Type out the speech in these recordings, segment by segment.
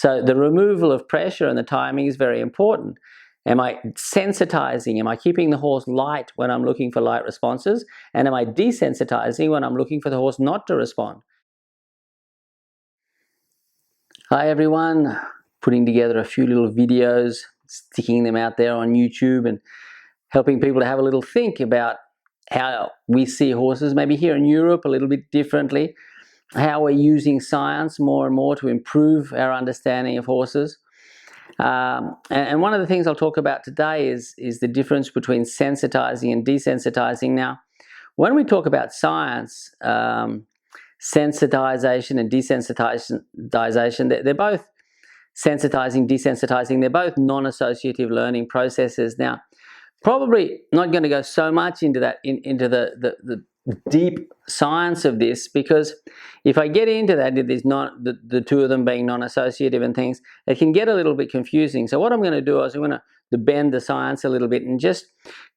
So the removal of pressure and the timing is very important. Am I sensitizing? Am I keeping the horse light when I'm looking for light responses? And am I desensitizing when I'm looking for the horse not to respond? Hi everyone, putting together a few little videos, sticking them out there on YouTube and helping people to have a little think about how we see horses, maybe here in Europe a little bit differently, how we're using science more and more to improve our understanding of horses. And one of the things I'll talk about today is the difference between sensitizing and desensitizing. Now, when we talk about science, sensitization and desensitization, they're both sensitizing, desensitizing, they're both non-associative learning processes. Now, probably not going to go so much into that, into the deep science of this, because if I get into that, there's not the two of them being non-associative and things, it can get a little bit confusing. So what I'm going to do is I'm going to bend the science a little bit and just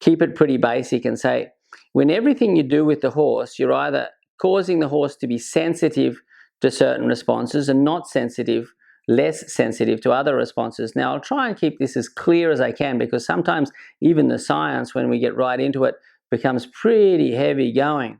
keep it pretty basic and say, when everything you do with the horse, you're either causing the horse to be sensitive to certain responses and not sensitive, less sensitive to other responses. Now, I'll try and keep this as clear as I can, because sometimes even the science, when we get right into it, becomes pretty heavy going.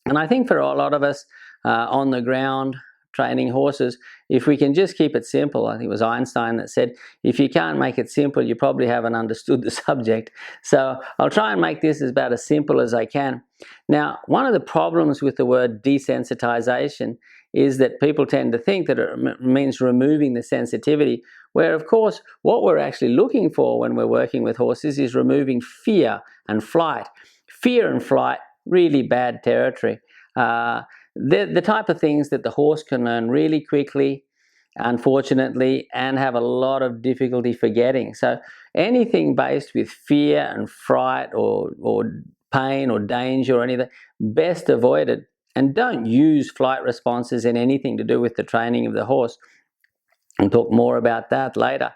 And I think for a lot of us on the ground training horses, if we can just keep it simple, I think it was Einstein that said, if you can't make it simple, you probably haven't understood the subject. So I'll try and make this about as simple as I can. Now, one of the problems with the word desensitization is that people tend to think that it means removing the sensitivity, where of course what we're actually looking for when we're working with horses is removing fear and flight. Fear and flight, really bad territory. They're the type of things that the horse can learn really quickly, unfortunately, and have a lot of difficulty forgetting. So anything based with fear and fright or pain or danger or anything, best avoided. And don't use flight responses in anything to do with the training of the horse. I'll talk more about that later.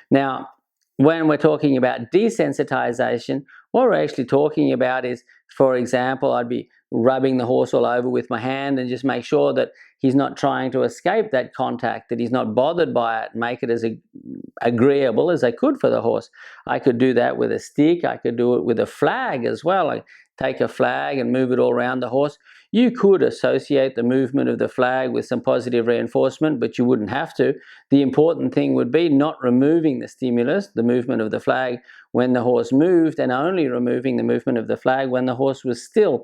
Now, when we're talking about desensitization, what we're actually talking about is, for example, I'd be rubbing the horse all over with my hand and just make sure that he's not trying to escape that contact, that he's not bothered by it, make it as agreeable as I could for the horse. I could do that with a stick. I could do it with a flag as well. I take a flag and move it all around the horse. You could associate the movement of the flag with some positive reinforcement, but you wouldn't have to. The important thing would be not removing the stimulus, the movement of the flag, when the horse moved, and only removing the movement of the flag when the horse was still.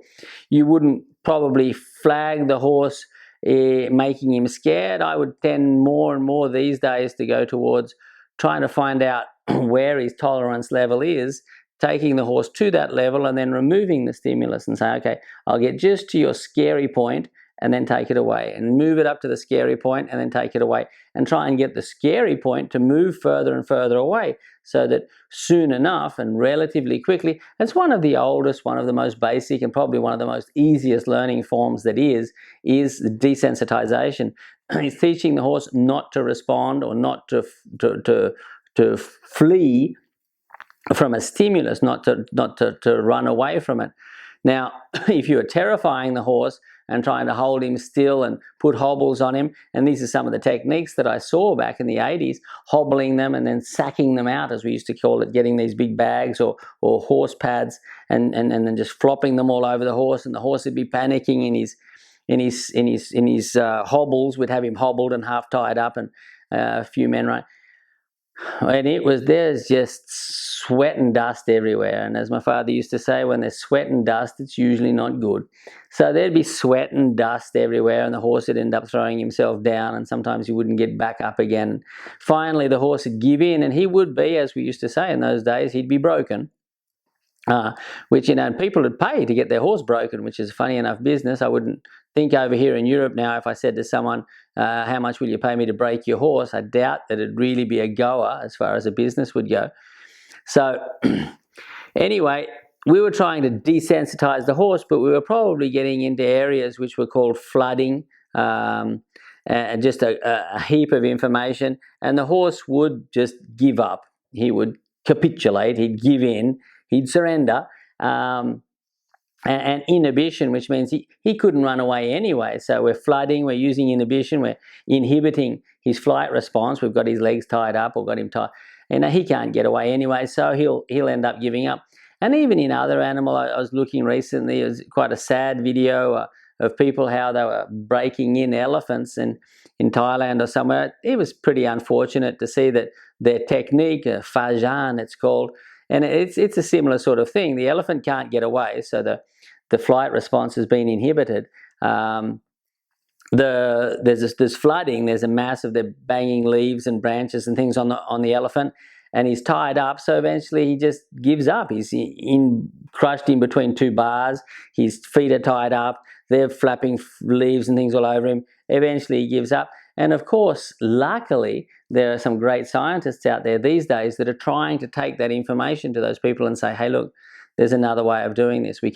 You wouldn't probably flag the horse making him scared. I would tend more and more these days to go towards trying to find out where his tolerance level is, taking the horse to that level and then removing the stimulus and say, okay, I'll get just to your scary point and then take it away, and move it up to the scary point and then take it away, and try and get the scary point to move further and further away, so that soon enough and relatively quickly, it's one of the oldest, one of the most basic, and probably one of the most easiest learning forms that is desensitization. It's teaching the horse not to respond or not to flee from a stimulus, not to run away from it. Now, if you are terrifying the horse and trying to hold him still and put hobbles on him, and these are some of the techniques that I saw back in the 80s, hobbling them and then sacking them out, as we used to call it, getting these big bags or horse pads and then just flopping them all over the horse, and the horse would be panicking in his hobbles. We'd have him hobbled and half tied up, and a few men, right? And there's just sweat and dust everywhere. And as my father used to say, when there's sweat and dust, it's usually not good. So there'd be sweat and dust everywhere, and the horse would end up throwing himself down, and sometimes he wouldn't get back up again. Finally, the horse would give in, and he would be, as we used to say in those days, he'd be broken. Which, people would pay to get their horse broken, which is a funny enough business. I wouldn't think over here in Europe now, if I said to someone, how much will you pay me to break your horse? I doubt that it'd really be a goer as far as a business would go. So anyway, we were trying to desensitize the horse, but we were probably getting into areas which were called flooding, and just a heap of information, and the horse would just give up. He would capitulate, he'd give in, he'd surrender. and inhibition, which means he couldn't run away anyway. So we're flooding, we're using inhibition, we're inhibiting his flight response. We've got his legs tied up or got him tied, and he can't get away anyway, so he'll end up giving up. And even in other animal, I was looking recently, it was quite a sad video of people, how they were breaking in elephants in Thailand or somewhere. It was pretty unfortunate to see that their technique, fajan it's called, and it's a similar sort of thing. The elephant can't get away, so the flight response has been inhibited. There's flooding. There's a mass of the banging leaves and branches and things on the elephant, and he's tied up. So eventually he just gives up. He's crushed in between two bars. His feet are tied up. They're flapping leaves and things all over him. Eventually he gives up. And of course, luckily, there are some great scientists out there these days that are trying to take that information to those people and say, hey, look, there's another way of doing this. We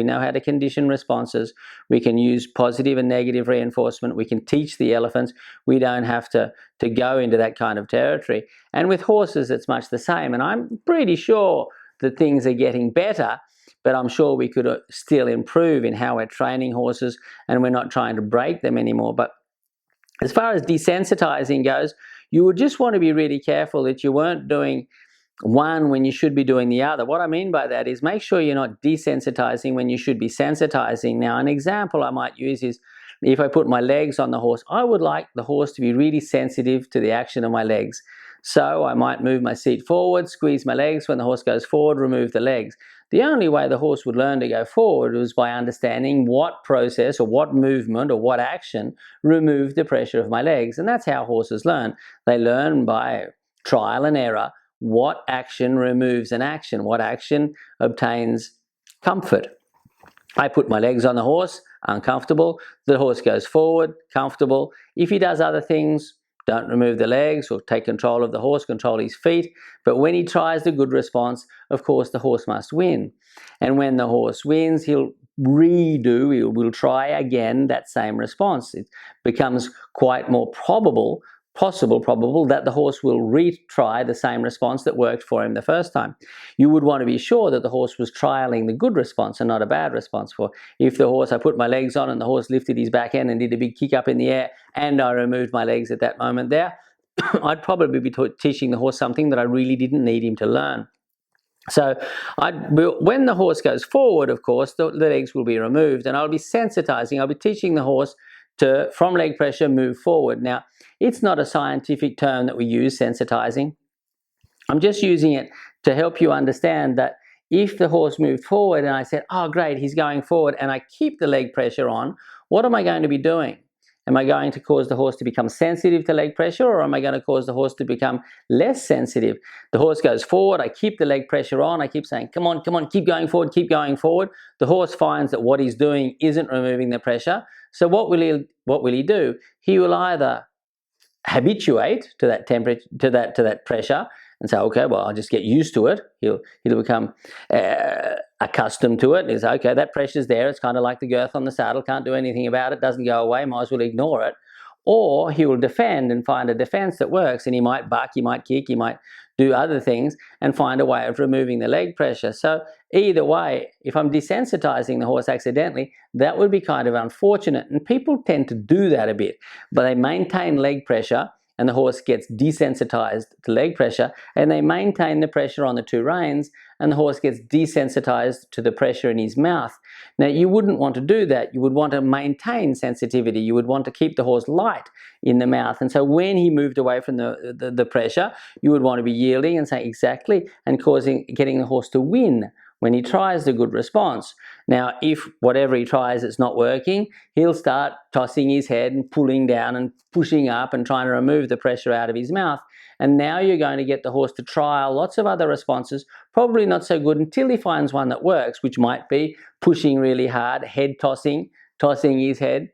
know how to condition responses. We can use positive and negative reinforcement. We can teach the elephants. We don't have to go into that kind of territory. And with horses, it's much the same. And I'm pretty sure that things are getting better, but I'm sure we could still improve in how we're training horses, and we're not trying to break them anymore. But as far as desensitizing goes, you would just want to be really careful that you weren't doing one when you should be doing the other. What I mean by that is make sure you're not desensitizing when you should be sensitizing. Now, an example I might use is if I put my legs on the horse, I would like the horse to be really sensitive to the action of my legs. So I might move my seat forward, squeeze my legs. When the horse goes forward, remove the legs. The only way the horse would learn to go forward was by understanding what process or what movement or what action removed the pressure of my legs. And that's how horses learn. They learn by trial and error. What action removes an action? What action obtains comfort? I put my legs on the horse, uncomfortable. The horse goes forward, comfortable. If he does other things, don't remove the legs or take control of the horse, control his feet. But when he tries the good response, of course, the horse must win. And when the horse wins, he'll try again that same response. It becomes quite more probable that the horse will retry the same response that worked for him the first time. You would want to be sure that the horse was trialing the good response and not a bad response. For if the horse, I put my legs on and the horse lifted his back end and did a big kick up in the air and I removed my legs at that moment there, I'd probably be teaching the horse something that I really didn't need him to learn. So when the horse goes forward, of course, the legs will be removed, and I'll be sensitizing. I'll be teaching the horse to, from leg pressure, move forward. Now, it's not a scientific term that we use, sensitizing. I'm just using it to help you understand that if the horse moved forward and I said, oh, great, he's going forward, and I keep the leg pressure on, what am I going to be doing? Am I going to cause the horse to become sensitive to leg pressure, or am I going to cause the horse to become less sensitive? The horse goes forward, I keep the leg pressure on, I keep saying, come on, keep going forward, keep going forward. The horse finds that what he's doing isn't removing the pressure. So what will he do? He will either habituate to that temperature, to that pressure, and say, okay, well, I'll just get used to it. He'll become accustomed to it. He's okay, that pressure's there. It's kind of like the girth on the saddle. Can't do anything about it. Doesn't go away. Might as well ignore it. Or he will defend and find a defense that works, and he might buck, he might kick, he might do other things and find a way of removing the leg pressure. So either way, if I'm desensitizing the horse accidentally, that would be kind of unfortunate. And people tend to do that a bit, but they maintain leg pressure and the horse gets desensitized to leg pressure, and they maintain the pressure on the two reins and the horse gets desensitized to the pressure in his mouth. Now, you wouldn't want to do that. You would want to maintain sensitivity. You would want to keep the horse light in the mouth. And so when he moved away from the pressure, you would want to be yielding and saying exactly, and getting the horse to win when he tries the good response. Now, if whatever he tries it's not working, he'll start tossing his head and pulling down and pushing up and trying to remove the pressure out of his mouth. And now you're going to get the horse to trial lots of other responses, probably not so good, until he finds one that works, which might be pushing really hard, head tossing his head.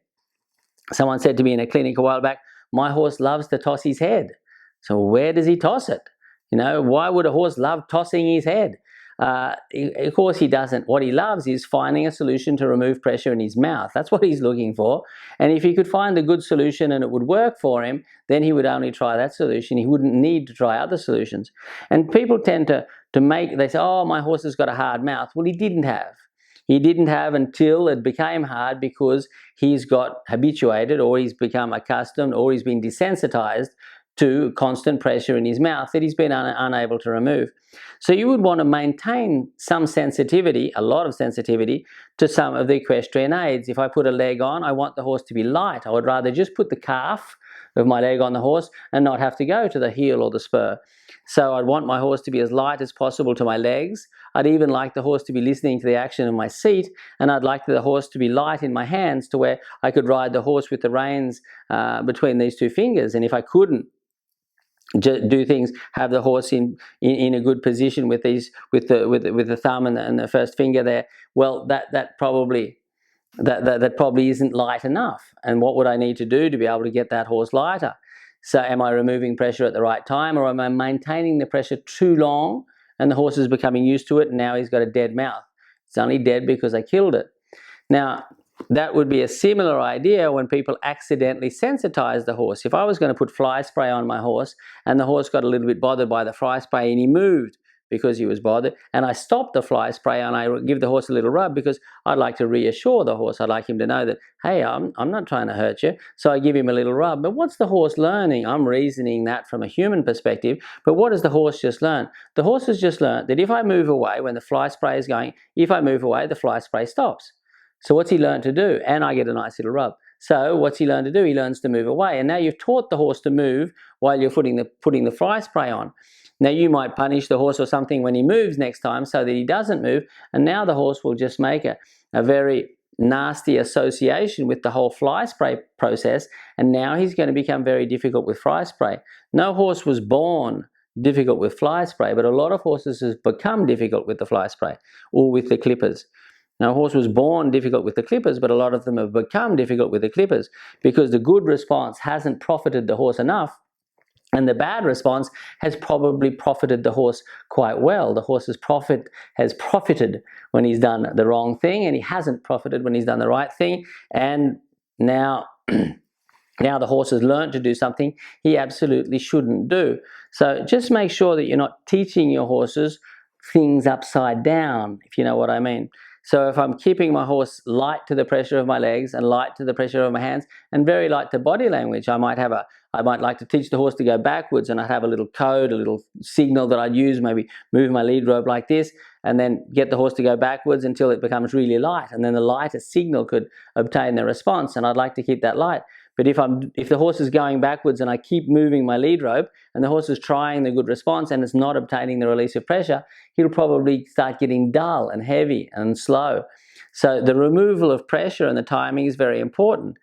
Someone said to me in a clinic a while back, my horse loves to toss his head. So where does he toss it? You know, why would a horse love tossing his head? Of course he doesn't. What he loves is finding a solution to remove pressure in his mouth. That's what he's looking for. And if he could find a good solution and it would work for him, then he would only try that solution. He wouldn't need to try other solutions. And people tend to they say, oh, my horse has got a hard mouth. Well, he didn't have. He didn't have until it became hard, because he's got habituated, or he's become accustomed, or he's been desensitized to constant pressure in his mouth that he's been unable to remove. So you would want to maintain some sensitivity, a lot of sensitivity, to some of the equestrian aids. If I put a leg on, I want the horse to be light. I would rather just put the calf of my leg on the horse and not have to go to the heel or the spur. So I'd want my horse to be as light as possible to my legs. I'd even like the horse to be listening to the action of my seat, and I'd like the horse to be light in my hands, to where I could ride the horse with the reins between these two fingers. And if I couldn't do things, have the horse in a good position with the thumb and the first finger there, well, that probably isn't light enough. And what would I need to do to be able to get that horse lighter? So am I removing pressure at the right time, or am I maintaining the pressure too long and the horse is becoming used to it, and now he's got a dead mouth? It's only dead because I killed it. Now, that would be a similar idea when people accidentally sensitize the horse. If I was going to put fly spray on my horse and the horse got a little bit bothered by the fly spray and he moved because he was bothered, and I stop the fly spray and I give the horse a little rub, because I'd like to reassure the horse. I'd like him to know that, hey, I'm not trying to hurt you. So I give him a little rub. But what's the horse learning? I'm reasoning that from a human perspective, but what does the horse just learn? The horse has just learned that if I move away when the fly spray is going, if I move away, the fly spray stops. So what's he learned to do? And I get a nice little rub. So what's he learned to do? He learns to move away. And now you've taught the horse to move while you're putting the fly spray on. Now you might punish the horse or something when he moves next time so that he doesn't move. And now the horse will just make a very nasty association with the whole fly spray process. And now he's going to become very difficult with fly spray. No horse was born difficult with fly spray, but a lot of horses have become difficult with the fly spray or with the clippers. Now, a horse was born difficult with the clippers, but a lot of them have become difficult with the clippers because the good response hasn't profited the horse enough, and the bad response has probably profited the horse quite well. The horse has profited when he's done the wrong thing, and he hasn't profited when he's done the right thing. And now, now the horse has learned to do something he absolutely shouldn't do. So just make sure that you're not teaching your horses things upside down, if you know what I mean. So if I'm keeping my horse light to the pressure of my legs and light to the pressure of my hands and very light to body language, I might like to teach the horse to go backwards, and I'd have a little code, a little signal that I'd use, maybe move my lead rope like this, and then get the horse to go backwards until it becomes really light, and then the lighter signal could obtain the response, and I'd like to keep that light. But if the horse is going backwards and I keep moving my lead rope and the horse is trying the good response and it's not obtaining the release of pressure, he'll probably start getting dull and heavy and slow. So the removal of pressure and the timing is very important.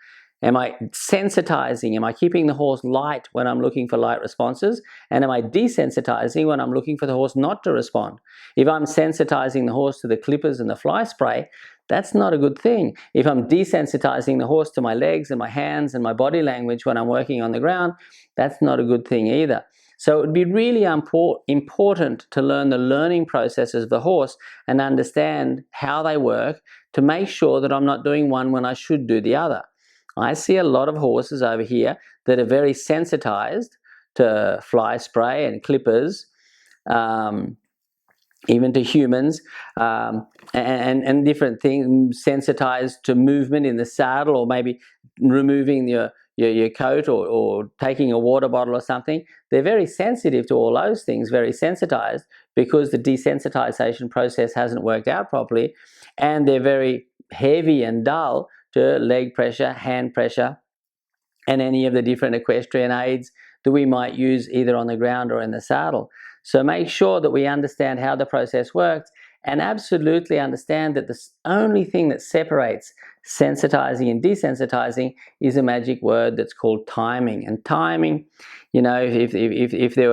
Am I sensitizing? Am I keeping the horse light when I'm looking for light responses? And am I desensitizing when I'm looking for the horse not to respond? If I'm sensitizing the horse to the clippers and the fly spray, that's not a good thing. If I'm desensitizing the horse to my legs and my hands and my body language when I'm working on the ground, that's not a good thing either. So it would be really important to learn the learning processes of the horse and understand how they work to make sure that I'm not doing one when I should do the other. I see a lot of horses over here that are very sensitized to fly spray and clippers, even to humans, and different things, sensitized to movement in the saddle, or maybe removing your coat, or taking a water bottle or something. They're very sensitive to all those things, very sensitized, because the desensitization process hasn't worked out properly, and they're very heavy and dull to leg pressure, hand pressure, and any of the different equestrian aids that we might use either on the ground or in the saddle. So make sure that we understand how the process works, and absolutely understand that the only thing that separates sensitizing and desensitizing is a magic word that's called timing. And timing, you know, if there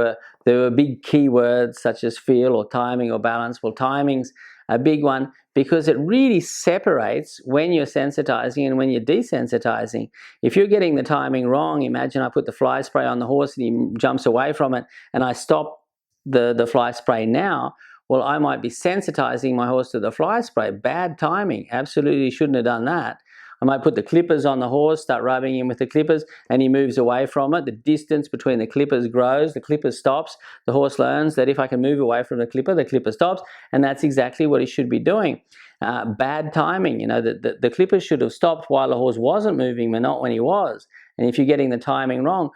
were big keywords such as feel or timing or balance, well, timing's a big one, because it really separates when you're sensitizing and when you're desensitizing. If you're getting the timing wrong, imagine I put the fly spray on the horse and he jumps away from it, and I stop the fly spray now. Well, I might be sensitizing my horse to the fly spray. Bad timing. Absolutely shouldn't have done that. I might put the clippers on the horse, start rubbing him with the clippers, and he moves away from it. The distance between the clippers grows, the clipper stops. The horse learns that if I can move away from the clipper stops, and that's exactly what he should be doing. Bad timing, the clippers should have stopped while the horse wasn't moving, but not when he was. And if you're getting the timing wrong,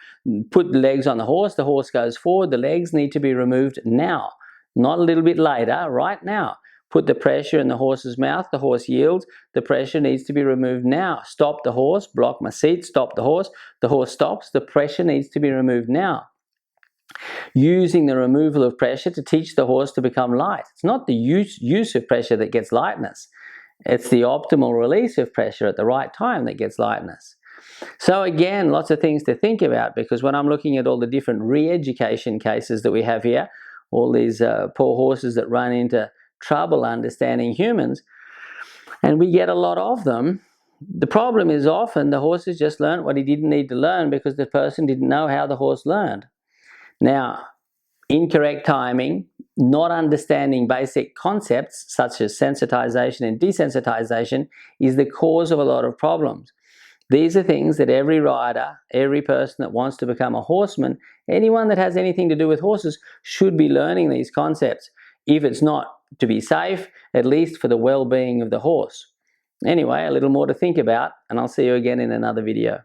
put the legs on the horse goes forward, the legs need to be removed now, not a little bit later, right now. Put the pressure in the horse's mouth, the horse yields, the pressure needs to be removed now. Stop the horse, block my seat, stop the horse stops, the pressure needs to be removed now. Using the removal of pressure to teach the horse to become light. It's not the use of pressure that gets lightness. It's the optimal release of pressure at the right time that gets lightness. So again, lots of things to think about, because when I'm looking at all the different re-education cases that we have here, all these poor horses that run into trouble understanding humans, and we get a lot of them, the problem is often the horse has just learned what he didn't need to learn because the person didn't know how the horse learned. Now, incorrect timing, not understanding basic concepts such as sensitization and desensitization is the cause of a lot of problems. These are things that every rider, every person that wants to become a horseman, anyone that has anything to do with horses should be learning these concepts. If it's not to be safe, at least for the well-being of the horse. Anyway, a little more to think about, and I'll see you again in another video.